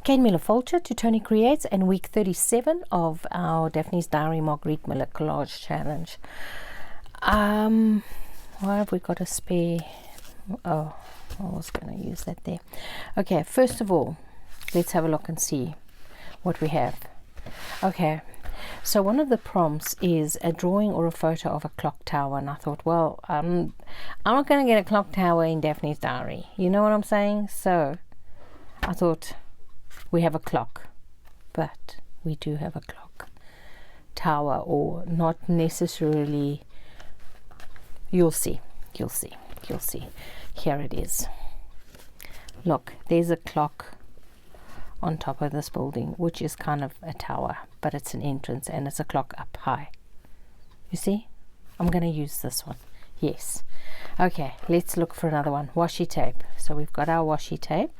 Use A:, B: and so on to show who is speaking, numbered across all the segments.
A: Kate Miller Fulcher to Toni Creates, and week 37 of our Daphne's Diary Margarete Miller Collage Challenge. Why have we got a spare? Oh, I was going to use that there. Okay, first of all, let's have a look and see what we have. Okay, so one of the prompts is a drawing or a photo of a clock tower, and I thought, well, I'm not going to get a clock tower in Daphne's diary. You know what I'm saying? So I thought, we have a clock, but we do have a clock tower, or not necessarily. You'll see. Here it is. Look, there's a clock on top of this building, which is kind of a tower, but it's an entrance and it's a clock up high. You see? I'm going to use this one. Yes. Okay, let's look for another one. Washi tape. So we've got our washi tape.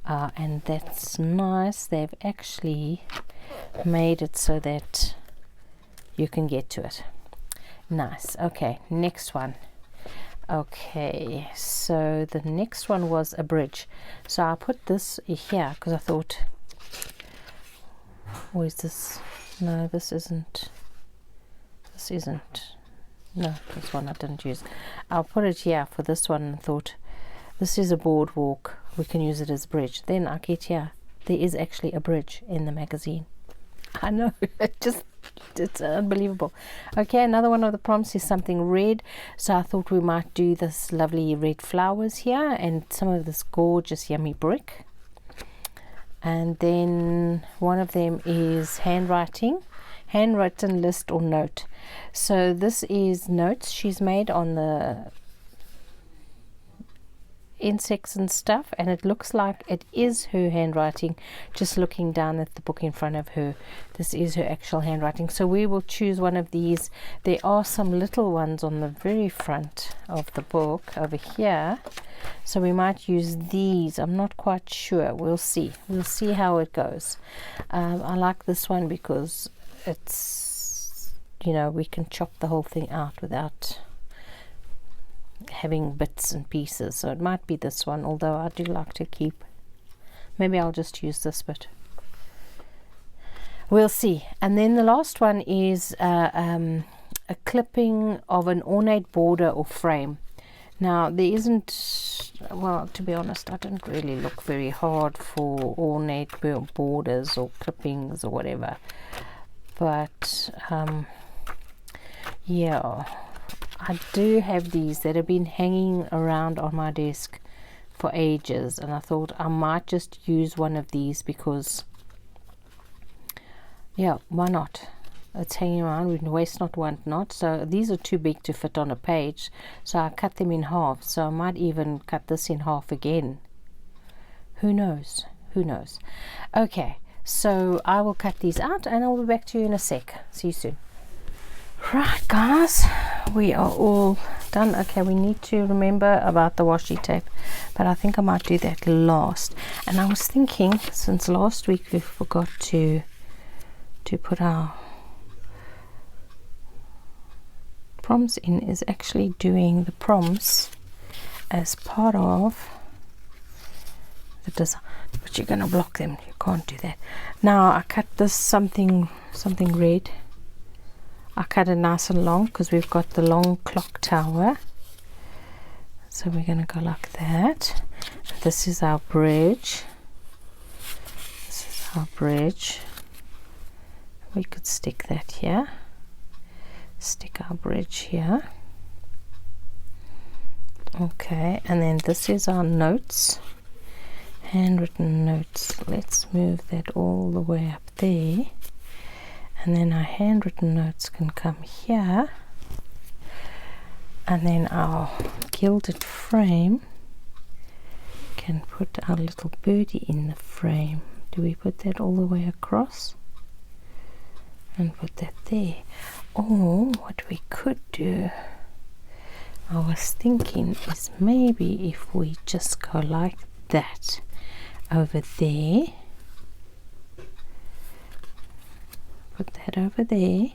A: And that's nice. They've actually made it so that you can get to it. Nice. Okay, next one. Okay, so the next one was a bridge. So I put this here because I thought, where's this? No, this isn't. No, this one I didn't use. I'll put it here for this one and thought, this is a boardwalk. We can use it as a bridge. Then I get here. There is actually a bridge in the magazine. I know. It's unbelievable. Okay, another one of the prompts is something red. So I thought we might do this lovely red flowers here and some of this gorgeous yummy brick. And then one of them is handwriting. Handwritten list or note. So this is notes she's made on the insects and stuff, and it looks like it is her handwriting. Just looking down at the book in front of her, this is her actual handwriting. So we will choose one of these. There are some little ones on the very front of the book over here, so we might use these. I'm not quite sure. We'll see how it goes. I like this one because it's, you know, we can chop the whole thing out without having bits and pieces. So it might be this one, although I do like to keep, maybe I'll just use this bit. We'll see. And then the last one is a clipping of an ornate border or frame. Now there isn't, well, to be honest, I didn't really look very hard for ornate borders or clippings or whatever, but yeah, I do have these that have been hanging around on my desk for ages, and I thought I might just use one of these because, yeah, why not? It's hanging around, we waste not, want not. So these are too big to fit on a page, so I cut them in half. So I might even cut this in half again. Who knows? Okay, so I will cut these out and I'll be back to you in a sec. See you soon. Right, guys, we are all done. Okay, we need to remember about the washi tape, but I think I might do that last. And I was thinking, since last week we forgot to put our prompts in, is actually doing the prompts as part of the design. But you're going to block them. You can't do that. Now I cut this something red. I cut it nice and long because we've got the long clock tower. So we're going to go like that. This is our bridge. We could stick that here. Stick our bridge here. Okay, and then this is our notes. Handwritten notes. Let's move that all the way up there. And then our handwritten notes can come here, and then our gilded frame can put our little birdie in the frame. Do we put that all the way across and put that there? Or what we could do, I was thinking, is maybe if we just go like that over there, put that over there,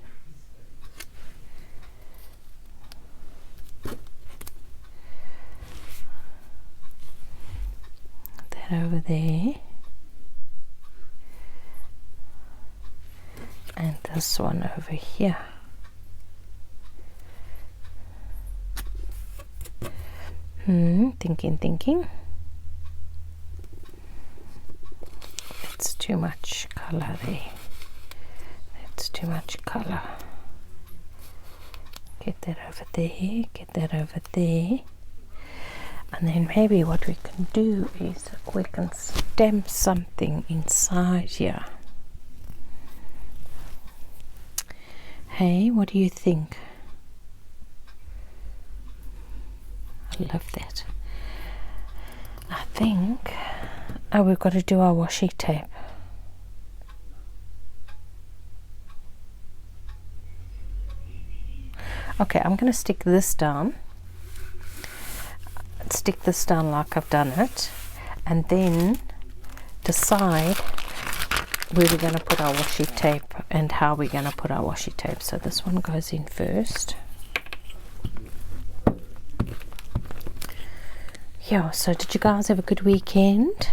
A: that over there, and this one over here. Thinking. It's too much color there. It's too much color. Get that over there, get that over there. And then maybe what we can do is we can stamp something inside here. Hey, what do you think? I love that. I think we've got to do our washi tape. Okay, I'm going to stick this down like I've done it, and then decide where we're going to put our washi tape and how we're going to put our washi tape. So this one goes in first. Yeah, so did you guys have a good weekend?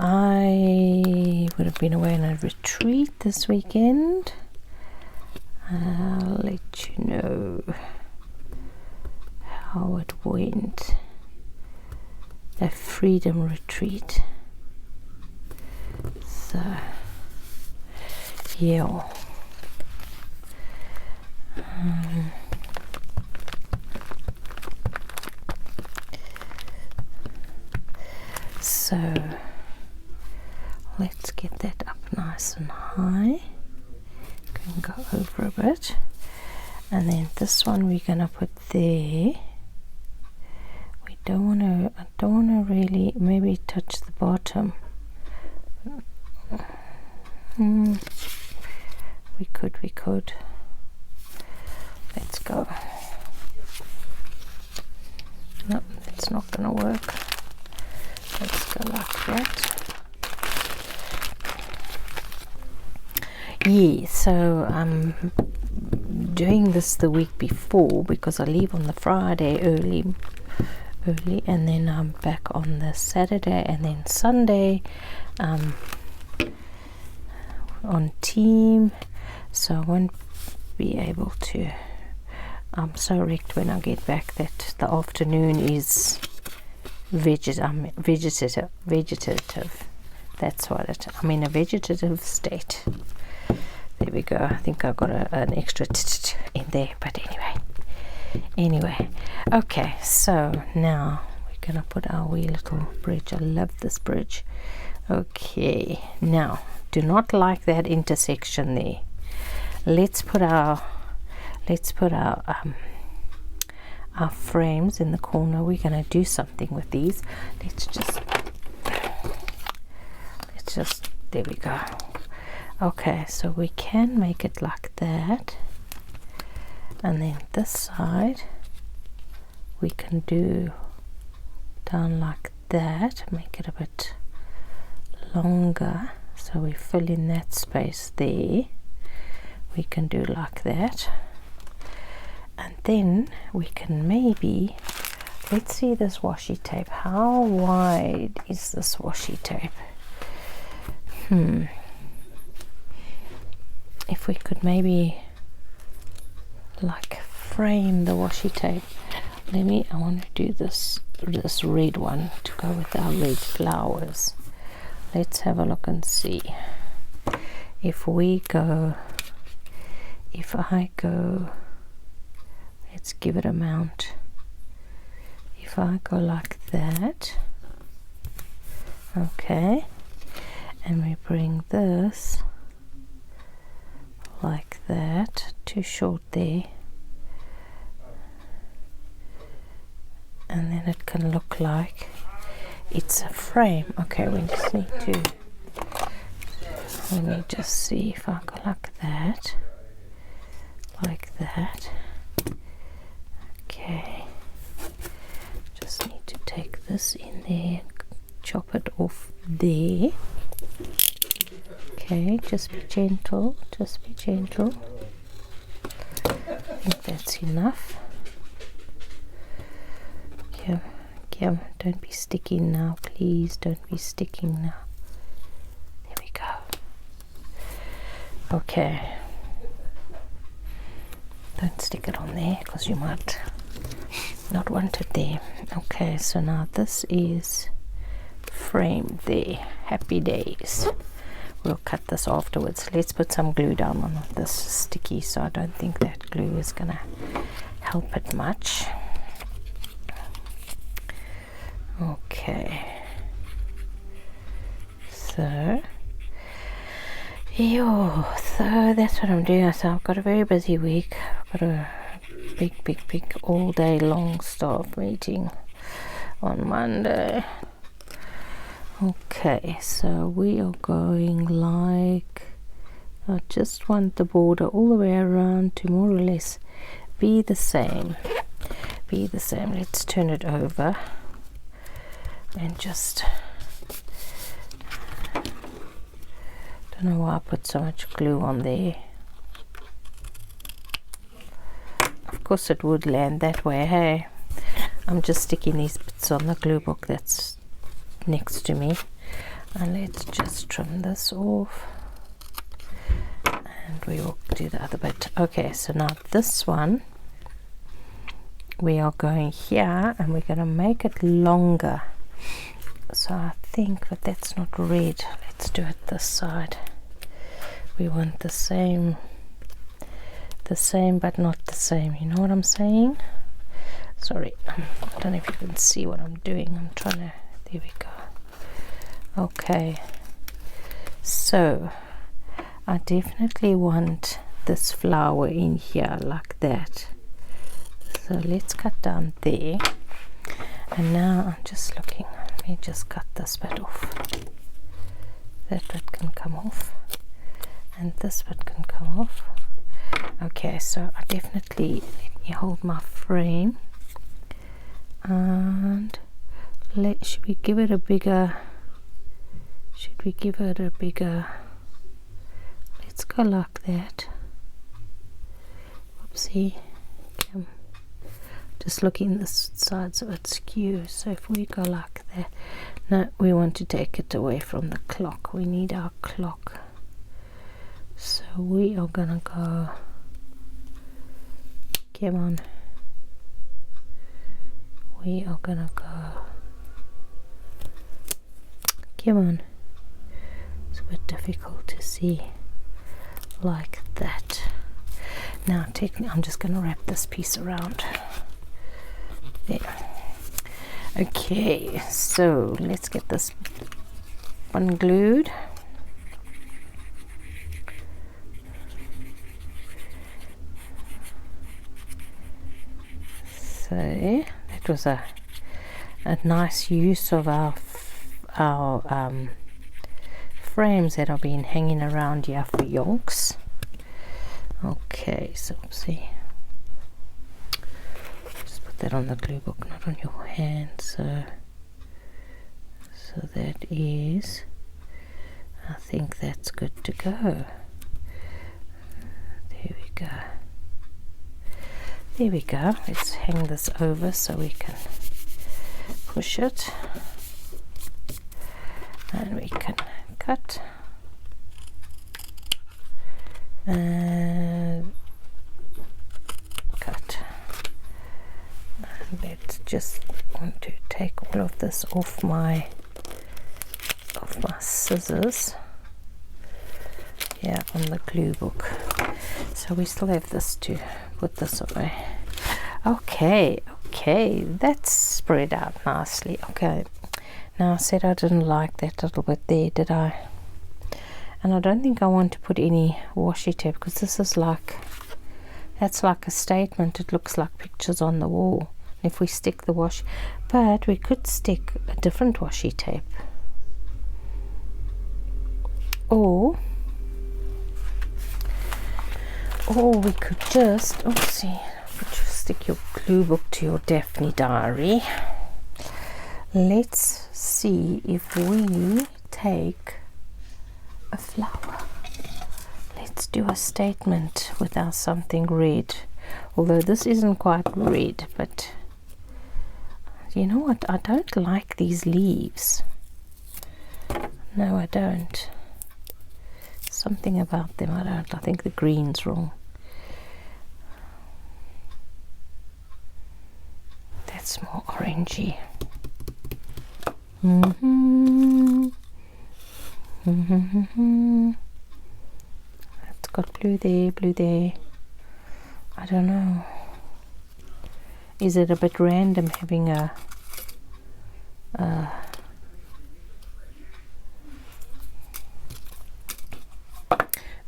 A: I would have been away on a retreat this weekend. I'll let you know how it went. A freedom retreat. So, yeah. So let's get that up nice and high. Can go over a bit, and then this one we're gonna put there. We don't want to. I don't want to really maybe touch the bottom. We could. Let's go. No, it's not gonna work. Let's go like that. Yeah, so I'm doing this the week before because I leave on the Friday early, and then I'm back on the Saturday, and then Sunday on team, so I won't be able to. I'm so wrecked when I get back that the afternoon is vegetative. That's what I'm in a vegetative state. There we go. I think I got an extra in there, but anyway. Okay, so now we're gonna put our wee little bridge. I love this bridge. Okay, now do not like that intersection there. Let's put our frames in the corner. We're gonna do something with these. Let's just there we go. Okay, so we can make it like that, and then this side we can do down like that, make it a bit longer, so we fill in that space there. We can do like that, and then we can maybe, let's see this washi tape. How wide is this washi tape? If we could maybe like frame the washi tape. I want to do this red one to go with our red flowers. Let's have a look and see. If I go, let's give it a mount. If I go like that, okay, and we bring this like that, too short there, and then it can look like it's a frame. Okay, we just need to, let me just see if I go like that, okay, just need to take this in there, chop it off there. Okay, just be gentle, I think that's enough. Yeah, don't be sticking now, please, don't be sticking now. There we go. Okay, don't stick it on there because you might not want it there. Okay, so now this is framed there. Happy days. We'll cut this afterwards. Let's put some glue down on this sticky, so I don't think that glue is gonna help it much. Okay, so that's what I'm doing. So I've got a very busy week. I've got a big all day long staff meeting on Monday. Okay, so we are going like, I just want the border all the way around to more or less be the same. Let's turn it over and just, don't know why I put so much glue on there. Of course it would land that way, hey. I'm just sticking these bits on the glue book that's next to me, and let's just trim this off and we will do the other bit. Okay, so now this one we are going here and we're going to make it longer. So I think, but that's not red, let's do it this side. We want the same but not the same, you know what I'm saying? Sorry, I don't know if you can see what I'm doing. I'm trying to, there we go. Okay, so I definitely want this flower in here like that. So let's cut down there, and now I'm just looking, let me just cut this bit off. That bit can come off and this bit can come off. Okay, so I definitely, let me hold my frame, and should we give it a bigger, let's go like that. Whoopsie, okay. Just looking this side so it's skew. So if we go like that, no, we want to take it away from the clock. We need our clock. So we are gonna go, come on, we are gonna go, come on, it's a bit difficult to see like that. Now I'm just gonna wrap this piece around there. Okay, so let's get this one glued. So that was a nice use of our frames that have been hanging around here for yonks. Okay, so see, just put that on the glue book, not on your hand. So that is, I think that's good to go. There we go. There we go. Let's hang this over so we can push it, and we can cut and cut. And let's just want to take all of this off my scissors here on the glue book. So we still have this to put this away. Okay, that's spread out nicely. Okay, now I said I didn't like that little bit there, did I? And I don't think I want to put any washi tape, because this is like, that's like a statement. It looks like pictures on the wall if we stick the washi, but we could stick a different washi tape, or we could just, stick your glue book to your Daphne diary. Let's see if we take a flower. Let's do a statement with our something red, although this isn't quite red, but you know what, I don't like these leaves. No, I don't. something about them. I think the green's wrong. That's more orangey. It's got blue there. I don't know. Is it a bit random having a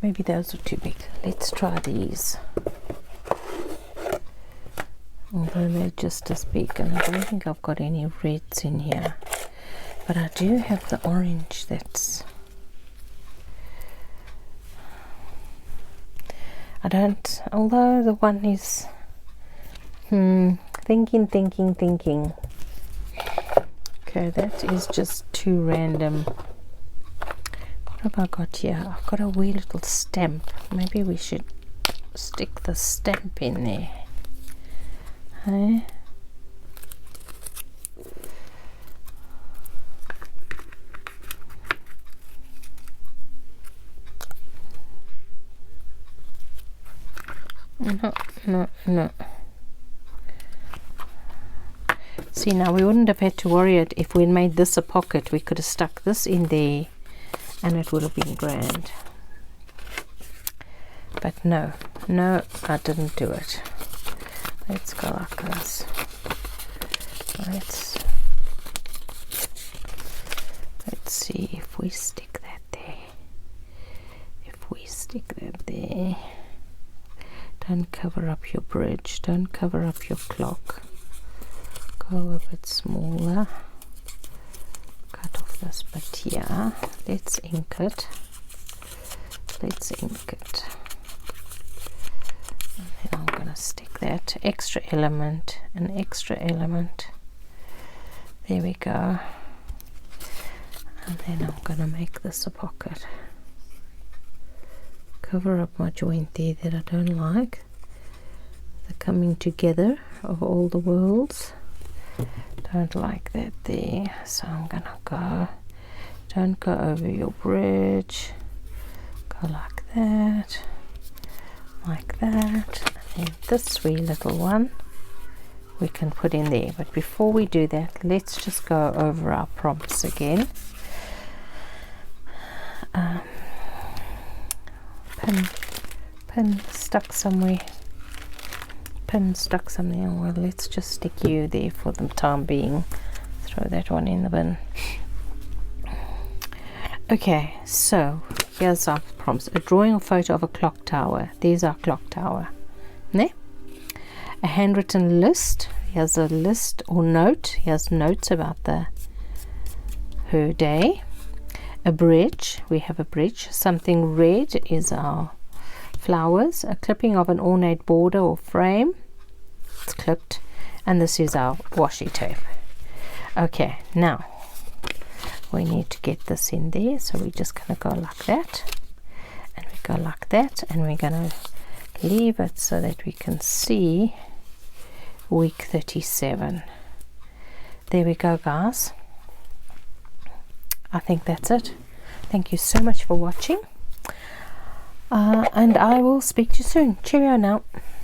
A: maybe those are too big. Let's try these. Although they're just as big, and I don't think I've got any reds in here. But I do have the orange that's... I don't... Although the one is... Thinking. Okay, that is just too random. What have I got here? I've got a wee little stamp. Maybe we should stick the stamp in there. Hey? No. See, now we wouldn't have had to worry it if we'd made this a pocket. We could have stuck this in there and it would have been grand. But no, I didn't do it. Let's go like this. Let's see if we stick that there. If we stick that there. Don't cover up your bridge. Don't cover up your clock. Go a bit smaller. Cut off this bit here. Let's ink it. And then I'm going to stick that extra element, an extra element. There we go. And then I'm going to make this a pocket. Cover up my joint there that I don't like. The coming together of all the worlds. Don't like that there. So I'm going to go. Don't go over your bridge. Go like that. Like that. And then this wee little one we can put in there. But before we do that, let's just go over our prompts again. Pin stuck somewhere. Well, let's just stick you there for the time being. Throw that one in the bin. Okay, so here's our prompts. A drawing or photo of a clock tower. There's our clock tower. Ne? A handwritten list. Here's a list or note. Here's notes about her day. A bridge. We have a bridge. Something red is our flowers. A clipping of an ornate border or frame. It's clipped. And this is our washi tape. Okay, now we need to get this in there, so we're just going to go like that, and we go like that, and we're going to leave it so that we can see week 37. There we go, guys. I think that's it. Thank you so much for watching, and I will speak to you soon. Cheerio now.